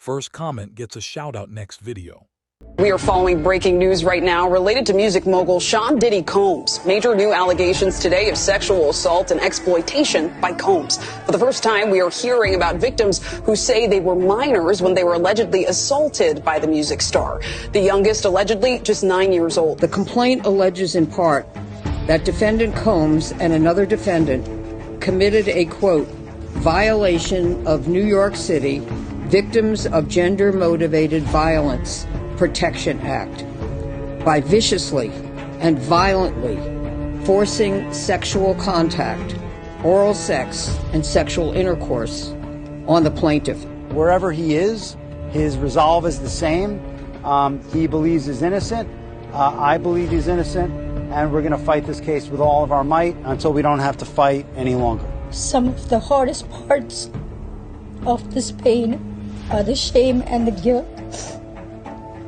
First comment gets a shout-out next video. We are following breaking news right now related to music mogul Sean Diddy Combs. Major new allegations today of sexual assault and exploitation by Combs. For the first time, we are hearing about victims who say they were minors when they were allegedly assaulted by the music star. The youngest allegedly just 9 years old. The complaint alleges in part that defendant Combs and another defendant committed a, quote, violation of New York City Victims of Gender-Motivated Violence Protection Act by viciously and violently forcing sexual contact, oral sex, and sexual intercourse on the plaintiff. Wherever he is, his resolve is the same. He believes he's innocent. I believe he's innocent. And we're going to fight this case with all of our might until we don't have to fight any longer. Some of the hardest parts of this pain are the shame and the guilt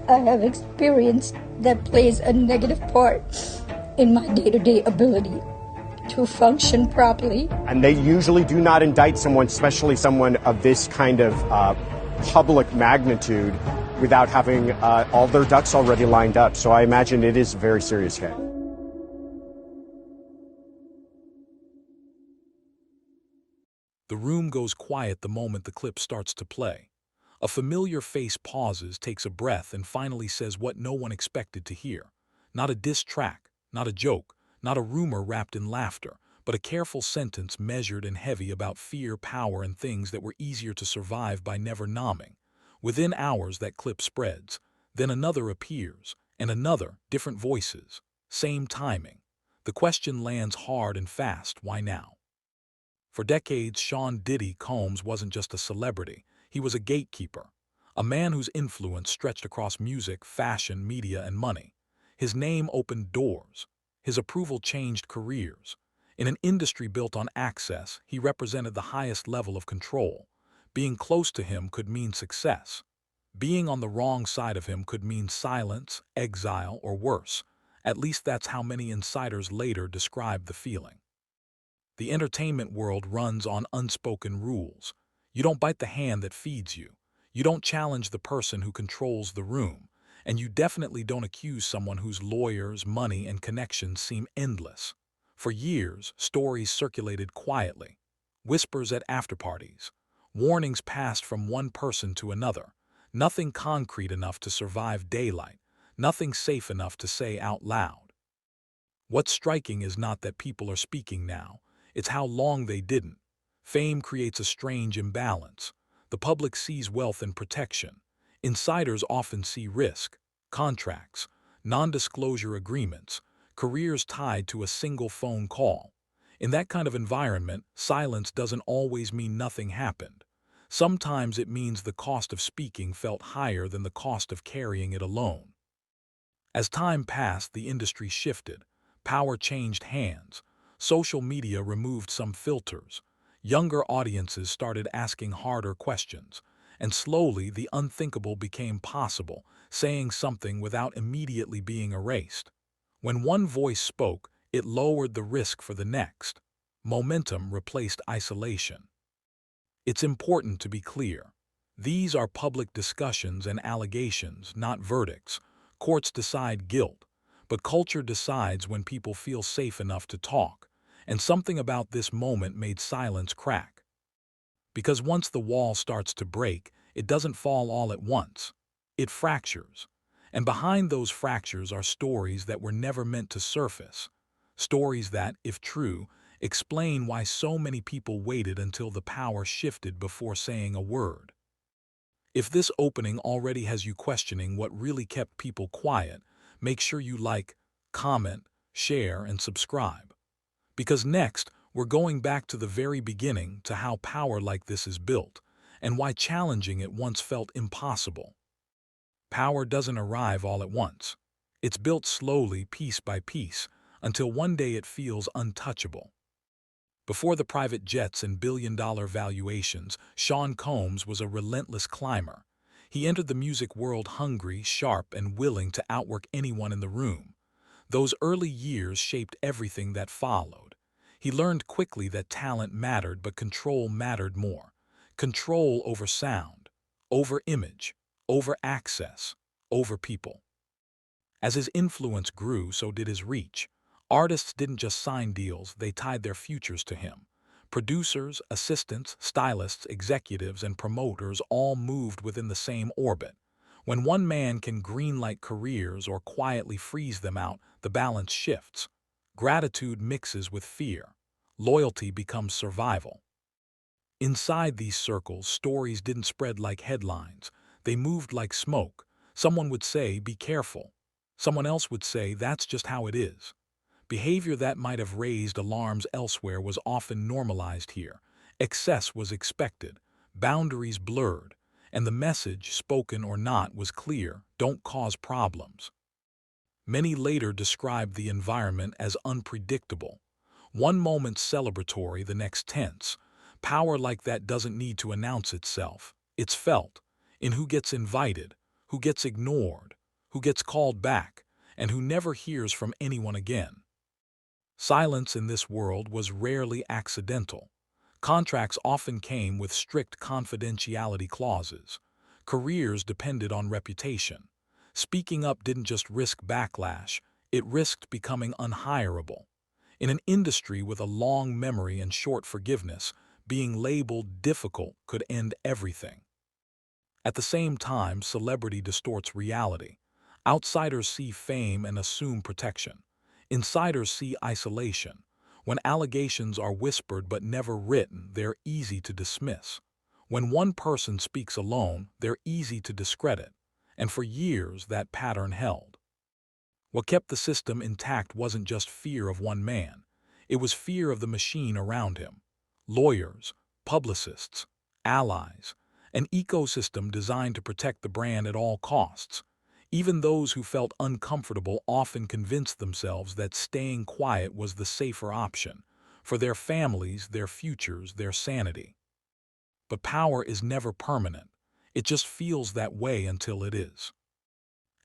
I have experienced that plays a negative part in my day-to-day ability to function properly. And they usually do not indict someone, especially someone of this kind of public magnitude, without having all their ducks already lined up. So I imagine it is a very serious case. The room goes quiet the moment the clip starts to play. A familiar face pauses, takes a breath, and finally says what no one expected to hear. Not a diss track, not a joke, not a rumor wrapped in laughter, but a careful sentence measured and heavy about fear, power, and things that were easier to survive by never numbing. Within hours, that clip spreads. Then another appears, and another, different voices. Same timing. The question lands hard and fast, why now? For decades, Sean Diddy Combs wasn't just a celebrity. He was a gatekeeper, a man whose influence stretched across music, fashion, media, and money. His name opened doors. His approval changed careers. In an industry built on access, he represented the highest level of control. Being close to him could mean success. Being on the wrong side of him could mean silence, exile, or worse. At least that's how many insiders later described the feeling. The entertainment world runs on unspoken rules. You don't bite the hand that feeds you. You don't challenge the person who controls the room. And you definitely don't accuse someone whose lawyers, money, and connections seem endless. For years, stories circulated quietly. Whispers at after-parties. Warnings passed from one person to another. Nothing concrete enough to survive daylight. Nothing safe enough to say out loud. What's striking is not that people are speaking now. It's how long they didn't. Fame creates a strange imbalance. The public sees wealth and protection. Insiders often see risk, contracts, non-disclosure agreements, careers tied to a single phone call. In that kind of environment, silence doesn't always mean nothing happened. Sometimes it means the cost of speaking felt higher than the cost of carrying it alone. As time passed, the industry shifted. Power changed hands. Social media removed some filters. Younger audiences started asking harder questions, and slowly the unthinkable became possible, saying something without immediately being erased. When one voice spoke, it lowered the risk for the next. Momentum replaced isolation. It's important to be clear. These are public discussions and allegations, not verdicts. Courts decide guilt, but culture decides when people feel safe enough to talk. And something about this moment made silence crack. Because once the wall starts to break, it doesn't fall all at once. It fractures. And behind those fractures are stories that were never meant to surface. Stories that, if true, explain why so many people waited until the power shifted before saying a word. If this opening already has you questioning what really kept people quiet, make sure you like, comment, share, and subscribe. Because next, we're going back to the very beginning, to how power like this is built, and why challenging it once felt impossible. Power doesn't arrive all at once. It's built slowly, piece by piece, until one day it feels untouchable. Before the private jets and billion-dollar valuations, Sean Combs was a relentless climber. He entered the music world hungry, sharp, and willing to outwork anyone in the room. Those early years shaped everything that followed. He learned quickly that talent mattered, but control mattered more. Control over sound, over image, over access, over people. As his influence grew, so did his reach. Artists didn't just sign deals, they tied their futures to him. Producers, assistants, stylists, executives, and promoters all moved within the same orbit. When one man can greenlight careers or quietly freeze them out, the balance shifts. Gratitude mixes with fear. Loyalty becomes survival. Inside these circles, stories didn't spread like headlines. They moved like smoke. Someone would say, "Be careful." Someone else would say, "That's just how it is." Behavior that might have raised alarms elsewhere was often normalized here. Excess was expected, boundaries blurred, and the message, spoken or not, was clear: don't cause problems. Many later described the environment as unpredictable. One moment celebratory, the next tense. Power like that doesn't need to announce itself. It's felt in who gets invited, who gets ignored, who gets called back, and who never hears from anyone again. Silence in this world was rarely accidental. Contracts often came with strict confidentiality clauses. Careers depended on reputation. Speaking up didn't just risk backlash, it risked becoming unhireable. In an industry with a long memory and short forgiveness, being labeled difficult could end everything. At the same time, celebrity distorts reality. Outsiders see fame and assume protection. Insiders see isolation. When allegations are whispered but never written, they're easy to dismiss. When one person speaks alone, they're easy to discredit. And for years, that pattern held. What kept the system intact wasn't just fear of one man. It was fear of the machine around him. Lawyers, publicists, allies, an ecosystem designed to protect the brand at all costs. Even those who felt uncomfortable often convinced themselves that staying quiet was the safer option, for their families, their futures, their sanity. But power is never permanent. It just feels that way until it is.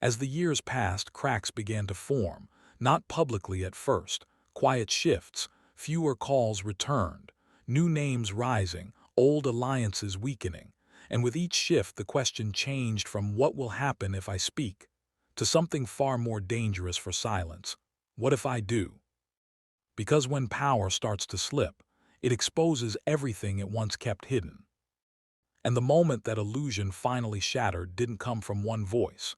As the years passed, cracks began to form, not publicly at first. Quiet shifts, fewer calls returned, new names rising, old alliances weakening. And with each shift, the question changed from "what will happen if I speak?" to something far more dangerous for silence: "what if I do?" Because when power starts to slip, it exposes everything it once kept hidden. And the moment that illusion finally shattered didn't come from one voice.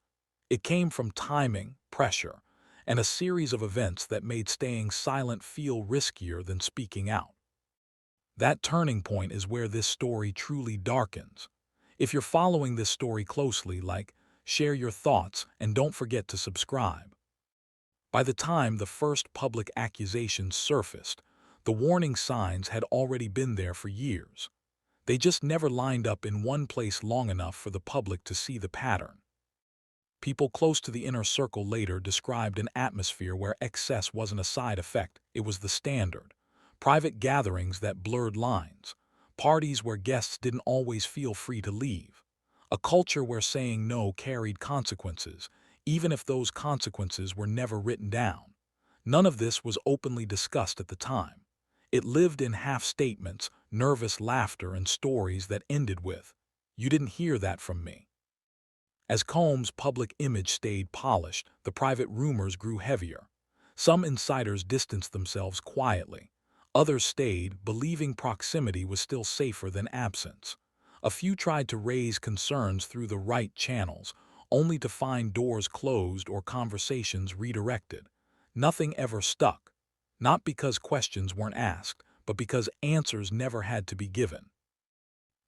It came from timing, pressure, and a series of events that made staying silent feel riskier than speaking out. That turning point is where this story truly darkens. If you're following this story closely, share your thoughts, and don't forget to subscribe. By the time the first public accusations surfaced, the warning signs had already been there for years. They just never lined up in one place long enough for the public to see the pattern. People close to the inner circle later described an atmosphere where excess wasn't a side effect, it was the standard. Private gatherings that blurred lines. Parties where guests didn't always feel free to leave. A culture where saying no carried consequences, even if those consequences were never written down. None of this was openly discussed at the time. It lived in half-statements, nervous laughter, and stories that ended with, "You didn't hear that from me." As Combs' public image stayed polished, the private rumors grew heavier. Some insiders distanced themselves quietly. Others stayed, believing proximity was still safer than absence. A few tried to raise concerns through the right channels, only to find doors closed or conversations redirected. Nothing ever stuck. Not because questions weren't asked, but because answers never had to be given.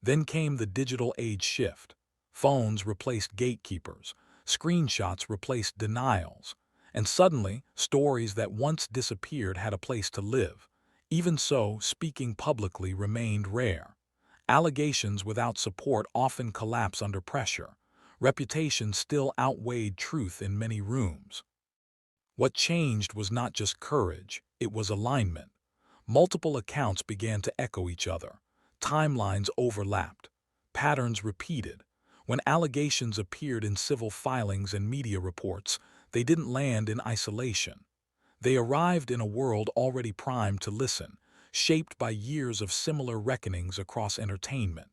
Then came the digital age shift. Phones replaced gatekeepers, screenshots replaced denials, and suddenly, stories that once disappeared had a place to live. Even so, speaking publicly remained rare. Allegations without support often collapse under pressure. Reputation still outweighed truth in many rooms. What changed was not just courage, it was alignment. Multiple accounts began to echo each other. Timelines overlapped. Patterns repeated. When allegations appeared in civil filings and media reports, they didn't land in isolation. They arrived in a world already primed to listen, shaped by years of similar reckonings across entertainment.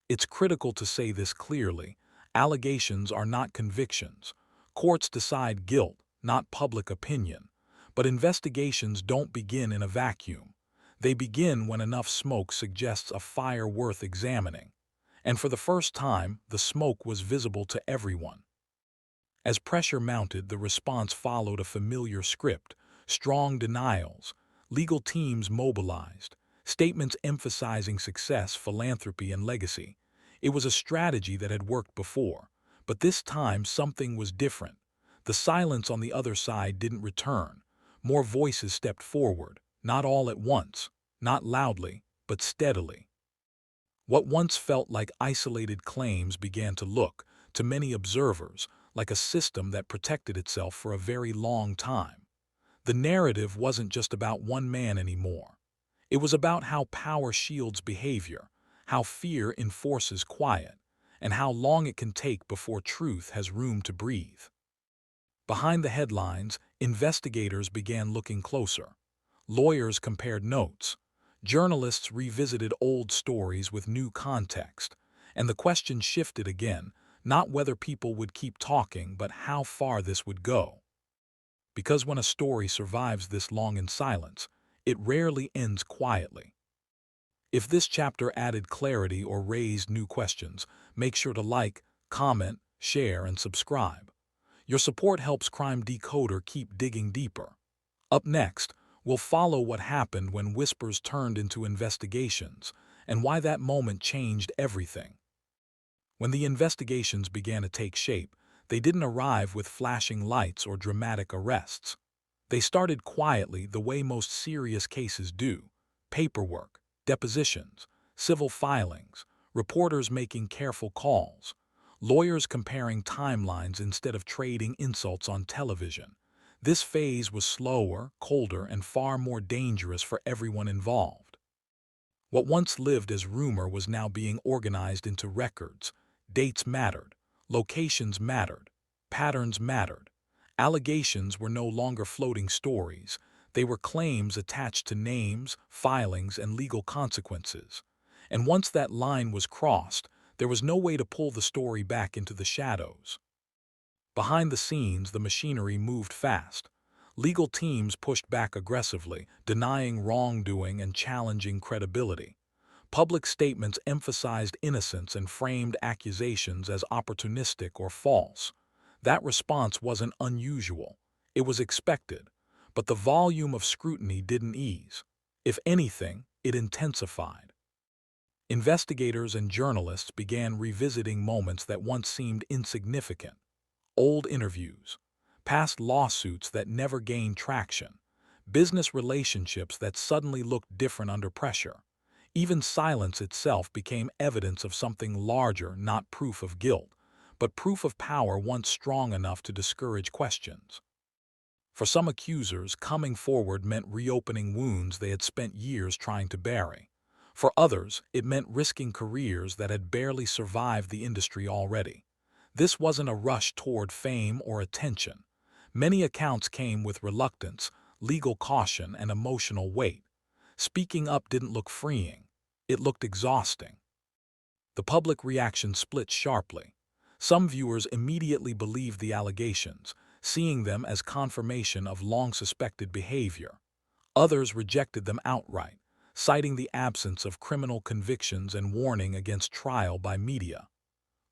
It's critical to say this clearly. Allegations are not convictions. Courts decide guilt, not public opinion. But investigations don't begin in a vacuum. They begin when enough smoke suggests a fire worth examining. And for the first time, the smoke was visible to everyone. As pressure mounted, the response followed a familiar script: strong denials, legal teams mobilized, statements emphasizing success, philanthropy, and legacy. It was a strategy that had worked before, but this time something was different. The silence on the other side didn't return. More voices stepped forward, not all at once, not loudly, but steadily. What once felt like isolated claims began to look, to many observers, like a system that protected itself for a very long time. The narrative wasn't just about one man anymore. It was about how power shields behavior, how fear enforces quiet, and how long it can take before truth has room to breathe. Behind the headlines, investigators began looking closer. Lawyers compared notes. Journalists revisited old stories with new context. And the question shifted again, not whether people would keep talking, but how far this would go. Because when a story survives this long in silence, it rarely ends quietly. If this chapter added clarity or raised new questions, make sure to like, comment, share, and subscribe. Your support helps Crime Decoder keep digging deeper. Up next, we'll follow what happened when whispers turned into investigations and why that moment changed everything. When the investigations began to take shape, they didn't arrive with flashing lights or dramatic arrests. They started quietly, the way most serious cases do: paperwork, depositions, civil filings, reporters making careful calls, lawyers comparing timelines instead of trading insults on television. This phase was slower, colder, and far more dangerous for everyone involved. What once lived as rumor was now being organized into records. Dates mattered, locations mattered, patterns mattered. Allegations were no longer floating stories. They were claims attached to names, filings, and legal consequences. And once that line was crossed, there was no way to pull the story back into the shadows. Behind the scenes, the machinery moved fast. Legal teams pushed back aggressively, denying wrongdoing and challenging credibility. Public statements emphasized innocence and framed accusations as opportunistic or false. That response wasn't unusual. It was expected. But the volume of scrutiny didn't ease. If anything, it intensified. Investigators and journalists began revisiting moments that once seemed insignificant. Old interviews, past lawsuits that never gained traction, business relationships that suddenly looked different under pressure. Even silence itself became evidence of something larger, not proof of guilt, but proof of power once strong enough to discourage questions. For some accusers, coming forward meant reopening wounds they had spent years trying to bury. For others, it meant risking careers that had barely survived the industry already. This wasn't a rush toward fame or attention. Many accounts came with reluctance, legal caution, and emotional weight. Speaking up didn't look freeing. It looked exhausting. The public reaction split sharply. Some viewers immediately believed the allegations, seeing them as confirmation of long-suspected behavior. Others rejected them outright, citing the absence of criminal convictions and warning against trial by media.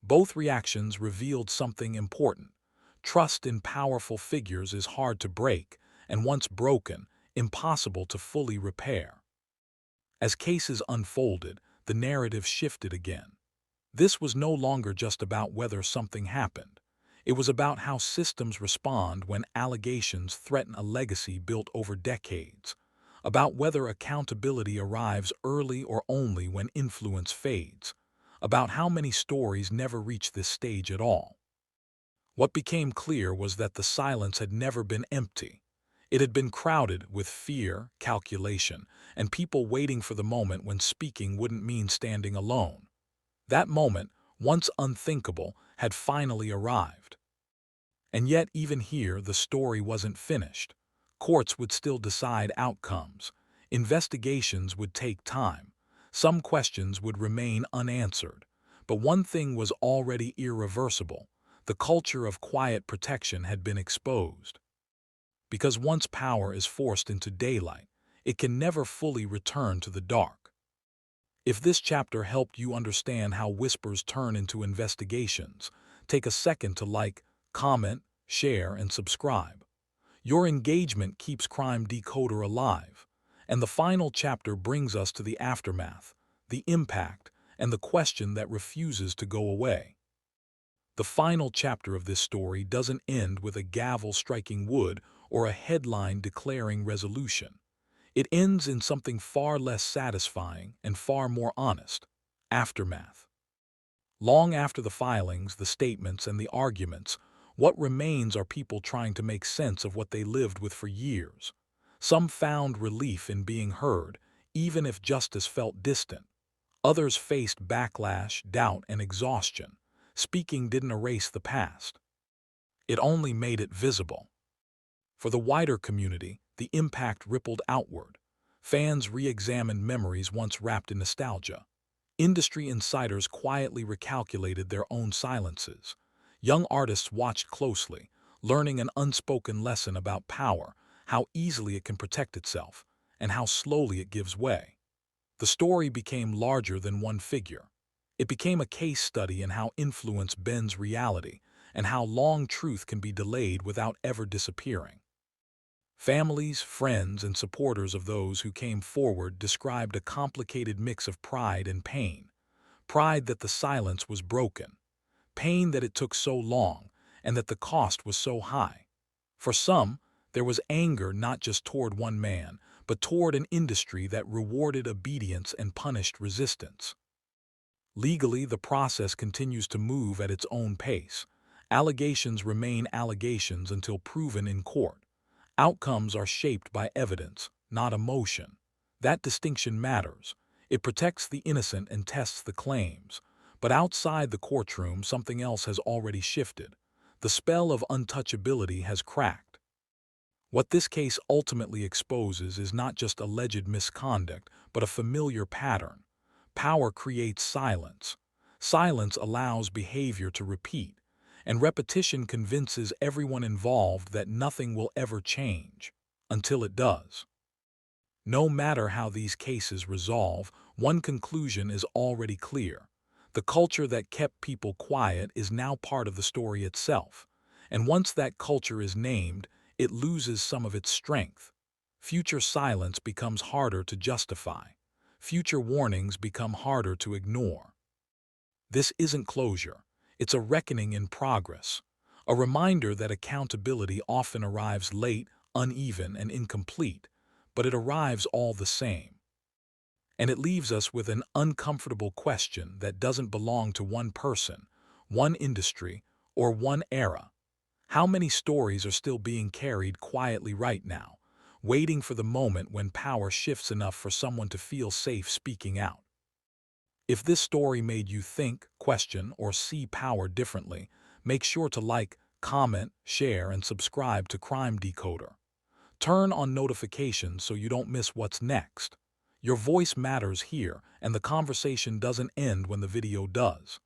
Both reactions revealed something important. Trust in powerful figures is hard to break, and once broken, impossible to fully repair. As cases unfolded, the narrative shifted again. This was no longer just about whether something happened. It was about how systems respond when allegations threaten a legacy built over decades, about whether accountability arrives early or only when influence fades, about how many stories never reach this stage at all. What became clear was that the silence had never been empty. It had been crowded with fear, calculation, and people waiting for the moment when speaking wouldn't mean standing alone. That moment, once unthinkable, had finally arrived. And yet, even here, the story wasn't finished. Courts would still decide outcomes. Investigations would take time. Some questions would remain unanswered. But one thing was already irreversible. The culture of quiet protection had been exposed. Because once power is forced into daylight, it can never fully return to the dark. If this chapter helped you understand how whispers turn into investigations, take a second to like, comment, share, and subscribe. Your engagement keeps Crime Decoder alive, and the final chapter brings us to the aftermath, the impact, and the question that refuses to go away. The final chapter of this story doesn't end with a gavel striking wood or a headline declaring resolution. It ends in something far less satisfying and far more honest: aftermath. Long after the filings, the statements, and the arguments, what remains are people trying to make sense of what they lived with for years. Some found relief in being heard, even if justice felt distant. Others faced backlash, doubt, and exhaustion. Speaking didn't erase the past. It only made it visible. For the wider community, the impact rippled outward. Fans re-examined memories once wrapped in nostalgia. Industry insiders quietly recalculated their own silences. Young artists watched closely, learning an unspoken lesson about power, how easily it can protect itself, and how slowly it gives way. The story became larger than one figure. It became a case study in how influence bends reality and how long truth can be delayed without ever disappearing. Families, friends, and supporters of those who came forward described a complicated mix of pride and pain. Pride that the silence was broken, pain that it took so long, and that the cost was so high. For some, there was anger not just toward one man, but toward an industry that rewarded obedience and punished resistance. Legally, the process continues to move at its own pace. Allegations remain allegations until proven in court. Outcomes are shaped by evidence, not emotion. That distinction matters. It protects the innocent and tests the claims. But outside the courtroom, something else has already shifted. The spell of untouchability has cracked. What this case ultimately exposes is not just alleged misconduct, but a familiar pattern. Power creates silence. Silence allows behavior to repeat, and repetition convinces everyone involved that nothing will ever change, until it does. No matter how these cases resolve, one conclusion is already clear. The culture that kept people quiet is now part of the story itself, and once that culture is named, it loses some of its strength. Future silence becomes harder to justify. Future warnings become harder to ignore. This isn't closure. It's a reckoning in progress, a reminder that accountability often arrives late, uneven, and incomplete, but it arrives all the same. And it leaves us with an uncomfortable question that doesn't belong to one person, one industry, or one era. How many stories are still being carried quietly right now, waiting for the moment when power shifts enough for someone to feel safe speaking out? If this story made you think, question, or see power differently, make sure to like, comment, share, and subscribe to Crime Decoder. Turn on notifications so you don't miss what's next. Your voice matters here, and the conversation doesn't end when the video does.